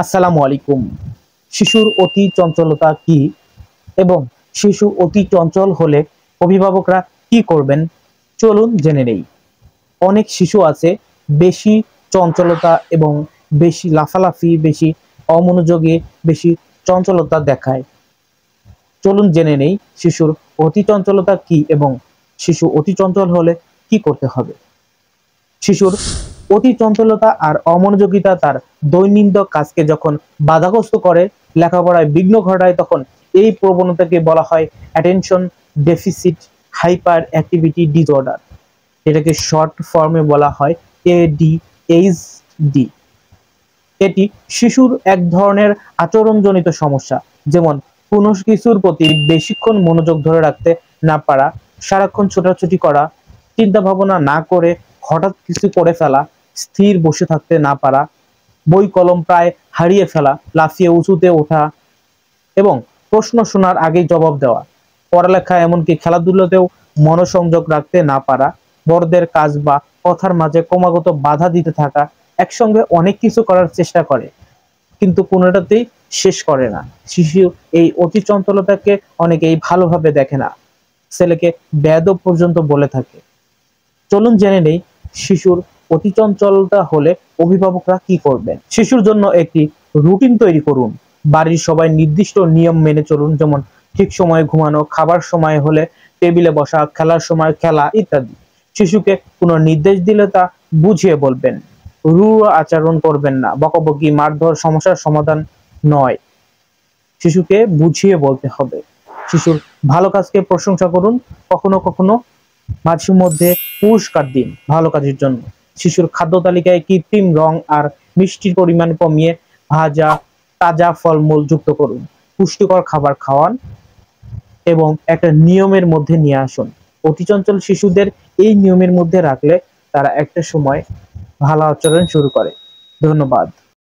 আসসালামু আলাইকুম। শিশুর অতি চঞ্চলতা কি এবং শিশু অতি চঞ্চল হলে অভিভাবকরা কি করবেন, চলুন জেনে নেই। অনেক শিশু আছে বেশি চঞ্চলতা এবং বেশি লাফালাফি, বেশি অমনোযোগী, বেশি চঞ্চলতা দেখায়। চলুন জেনে নেই শিশুর অতি চঞ্চলতা কি এবং শিশু অতি চঞ্চল হলে কি করতে হবে। শিশুর অতি চঞ্চলতা আর অমনোযোগিতা তার দৈনন্দিন কাজকে যখন বাধাগ্রস্ত করে, লেখাপড়ায় বিঘ্ন ঘটায়, তখন এই প্রবণতাকে বলা হয় attention deficit hyper activity disorder. এটাকে শর্ট ফর্মে বলা হয় ADHD। এটি শিশুর এক ধরনের আচরণজনিত সমস্যা, যেমন কোনো কিছুর প্রতি বেশিক্ষণ মনোযোগ ধরে রাখতে না পারা, সারাক্ষণ ছোটাছুটি করা, চিন্তা ভাবনা না করে হঠাৎ কিছু করে ফেলা, স্থির বসে থাকতে না পারা, বই কলম প্রায় হারিয়ে ফেলা, লাফিয়ে উঁচুতে ওঠা এবং প্রশ্ন শোনার আগেই জবাব দেওয়া, পড়ালেখা এমনকি খেলাধুলাতেও মনোসংযোগ রাখতে না পারা, বড়দের কাজ বা কথার মাঝে ক্রমাগত বাধা দিতে থাকা, একসঙ্গে অনেক কিছু করার চেষ্টা করে কিন্তু কোনোটাতেই শেষ করে না। শিশু এই অতি চঞ্চলতাকে অনেকেই ভালোভাবে দেখে না, ছেলেকে বেয়াদব পর্যন্ত বলে থাকে। চলুন জেনে নেই শিশুর অতি চঞ্চলতা হলে অভিভাবকরা কি করবেন। শিশুর জন্য একটি রুটিন তৈরি করুন। বাড়ির সবাই নির্দিষ্ট নিয়ম মেনে চলুন, যেমন ঠিক সময়ে ঘুমানো, খাবার সময় হলে টেবিলে বসা, খেলার সময় খেলা ইত্যাদি। শিশুকে কোনো নির্দেশ দিলে তা বুঝিয়ে বলবেন। রূঢ় আচরণ করবেন না, বকাবকি মারধর সমস্যার সমাধান নয়। শিশুকে বুঝিয়ে বলতে হবে। শিশুর ভালো কাজকে প্রশংসা করুন, কখনো কখনো মাঝে মধ্যে পুরস্কার দিন ভালো কাজের জন্য। শিশুর খাদ্য তালিকায় কৃত্রিম রং আর মিষ্টির পরিমাণ কমিয়ে ভাজা তাজা ফলমূল যুক্ত করুন। পুষ্টিকর খাবার খাওয়ান এবং একটা নিয়মের মধ্যে নিয়ে আসুন। অতি চঞ্চল শিশুদের এই নিয়মের মধ্যে রাখলে তারা একটা সময় ভালো আচরণ শুরু করে। ধন্যবাদ।